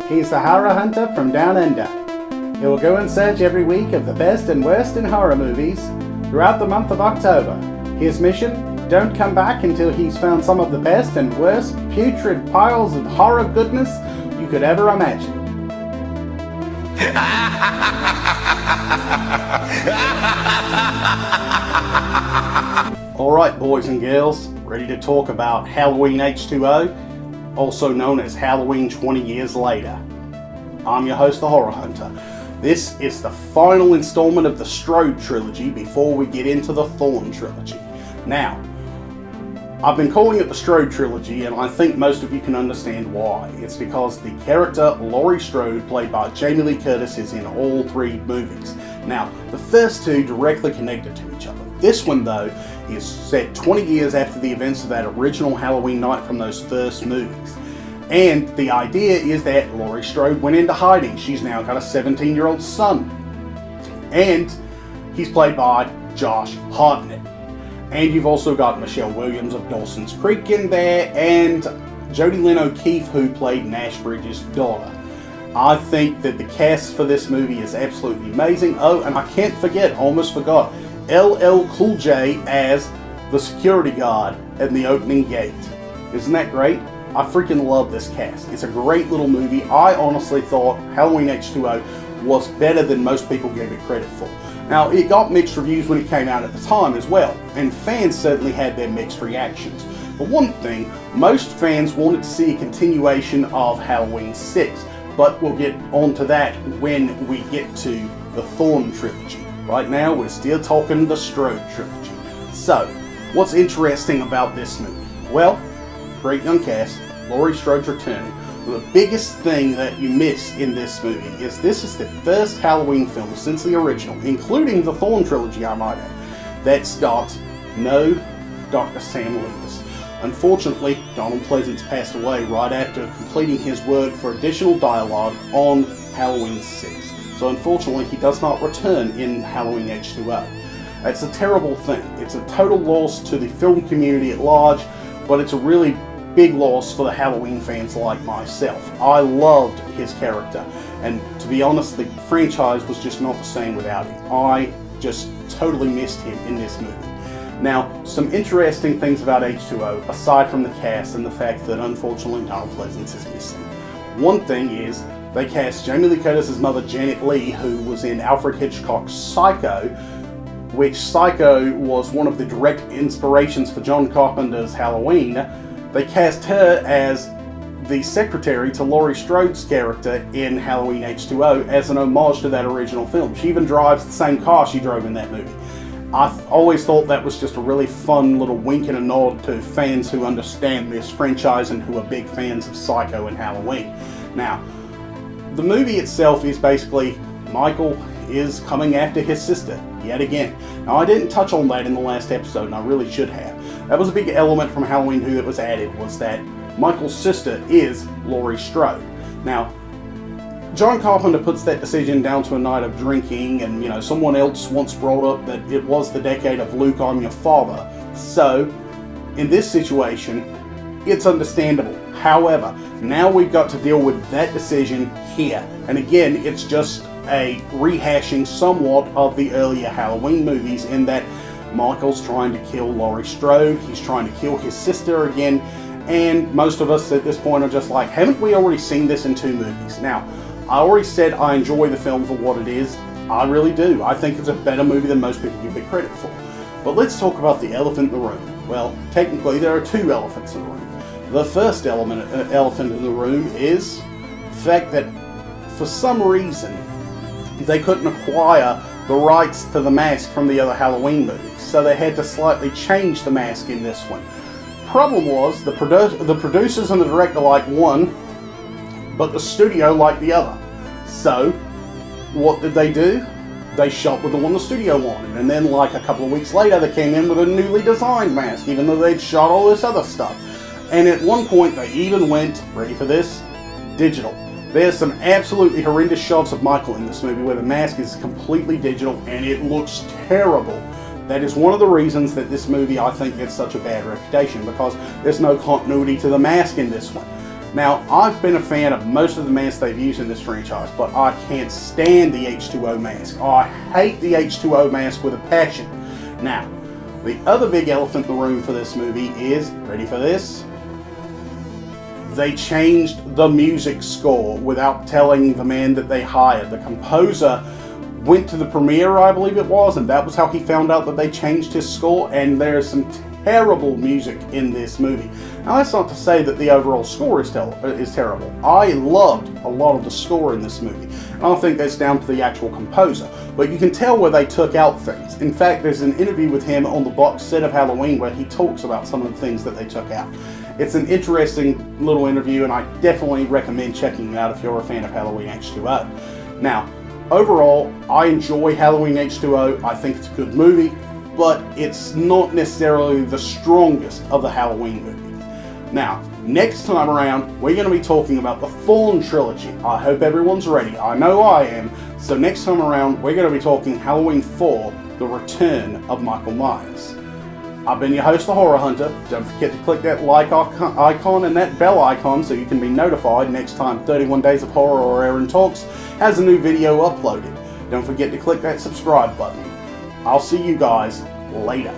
He's the horror hunter from down under. He will go in search every week of the best and worst in horror movies throughout the month of October. His mission? Don't come back until he's found some of the best and worst putrid piles of horror goodness you could ever imagine. Alright boys and girls, ready to talk about Halloween H20, also known as Halloween 20 Years Later. I'm your host, the Horror Hunter. This is the final installment of the Strode Trilogy before we get into the Thorn Trilogy. Now, I've been calling it the Strode Trilogy, and I think most of you can understand why. It's because the character Laurie Strode, played by Jamie Lee Curtis, is in all three movies. Now, the first two directly connected to each other. This one, though, is set 20 years after the events of that original Halloween night from those first movies. And the idea is that Laurie Strode went into hiding. She's now got a 17-year-old son. And he's played by Josh Hartnett. And you've also got Michelle Williams of Dawson's Creek in there, and Jodie Lynn O'Keefe, who played Nash Bridges' daughter. I think that the cast for this movie is absolutely amazing. Oh, and I can't forget, almost forgot, LL Cool J as the security guard at the opening gate. Isn't that great? I freaking love this cast. It's a great little movie. I honestly thought Halloween H20 was better than most people gave it credit for. Now, it got mixed reviews when it came out at the time as well, and fans certainly had their mixed reactions. For one thing, most fans wanted to see a continuation of Halloween 6, but we'll get onto that when we get to the Thorn Trilogy. Right now, we're still talking the Strode Trilogy. So, what's interesting about this movie? Well, great young cast, Laurie Strode's returning. The biggest thing that you miss in this movie is this is the first Halloween film since the original, including the Thorn Trilogy, I might add, that stars no Dr. Sam Loomis. Unfortunately, Donald Pleasance passed away right after completing his work for additional dialogue on Halloween 6. So unfortunately, he does not return in Halloween H20. It's a terrible thing. It's a total loss to the film community at large, but it's a really big loss for the Halloween fans like myself. I loved his character, and to be honest, the franchise was just not the same without him. I just totally missed him in this movie. Now, some interesting things about H20, aside from the cast and the fact that unfortunately Donald Pleasance is missing. One thing is, they cast Jamie Lee Curtis' mother Janet Leigh, who was in Alfred Hitchcock's Psycho, which Psycho was one of the direct inspirations for John Carpenter's Halloween. They cast her as the secretary to Laurie Strode's character in Halloween H20 as an homage to that original film. She even drives the same car she drove in that movie. I've always thought that was just a really fun little wink and a nod to fans who understand this franchise and who are big fans of Psycho and Halloween. Now, the movie itself is basically Michael is coming after his sister yet again. Now, I didn't touch on that in the last episode, and I really should have. That was a big element from Halloween 2 that was added, was that Michael's sister is Laurie Strode. Now, John Carpenter puts that decision down to a night of drinking, and someone else once brought up that it was the decade of Luke, I'm your father. So, in this situation, it's understandable. However, now we've got to deal with that decision here. And again, it's just a rehashing somewhat of the earlier Halloween movies in that Michael's trying to kill Laurie Strode, he's trying to kill his sister again, and most of us at this point are just like, haven't we already seen this in 2 movies? Now, I already said I enjoy the film for what it is. I really do. I think it's a better movie than most people give it credit for. But let's talk about the elephant in the room. Well, technically there are 2 elephants in the room. The first elephant in the room is the fact that for some reason they couldn't acquire the rights to the mask from the other Halloween movies, so they had to slightly change the mask in this one. Problem was, the producers and the director liked one, but the studio liked the other. So, what did they do? They shot with the one the studio wanted, and then like a couple of weeks later they came in with a newly designed mask, even though they'd shot all this other stuff. And at one point they even went, ready for this, digital. There's some absolutely horrendous shots of Michael in this movie where the mask is completely digital and it looks terrible. That is one of the reasons that this movie, I think, gets such a bad reputation, because there's no continuity to the mask in this one. Now, I've been a fan of most of the masks they've used in this franchise, but I can't stand the H20 mask. I hate the H20 mask with a passion. Now, the other big elephant in the room for this movie is, ready for this? They changed the music score without telling the man that they hired. The composer went to the premiere, I believe it was, and that was how he found out that they changed his score, and there's some terrible music in this movie. Now, that's not to say that the overall score is terrible. I loved a lot of the score in this movie. I don't think that's down to the actual composer, but you can tell where they took out things. In fact, there's an interview with him on the box set of Halloween where he talks about some of the things that they took out. It's an interesting little interview, and I definitely recommend checking it out if you're a fan of Halloween H20. Now, overall, I enjoy Halloween H20. I think it's a good movie, but it's not necessarily the strongest of the Halloween movies. Now, next time around, we're going to be talking about the Fawn Trilogy. I hope everyone's ready. I know I am. So next time around, we're going to be talking Halloween 4, The Return of Michael Myers. I've been your host, the Horror Hunter. Don't forget to click that like icon and that bell icon so you can be notified next time 31 Days of Horror or Aaron Talks has a new video uploaded. Don't forget to click that subscribe button. I'll see you guys later.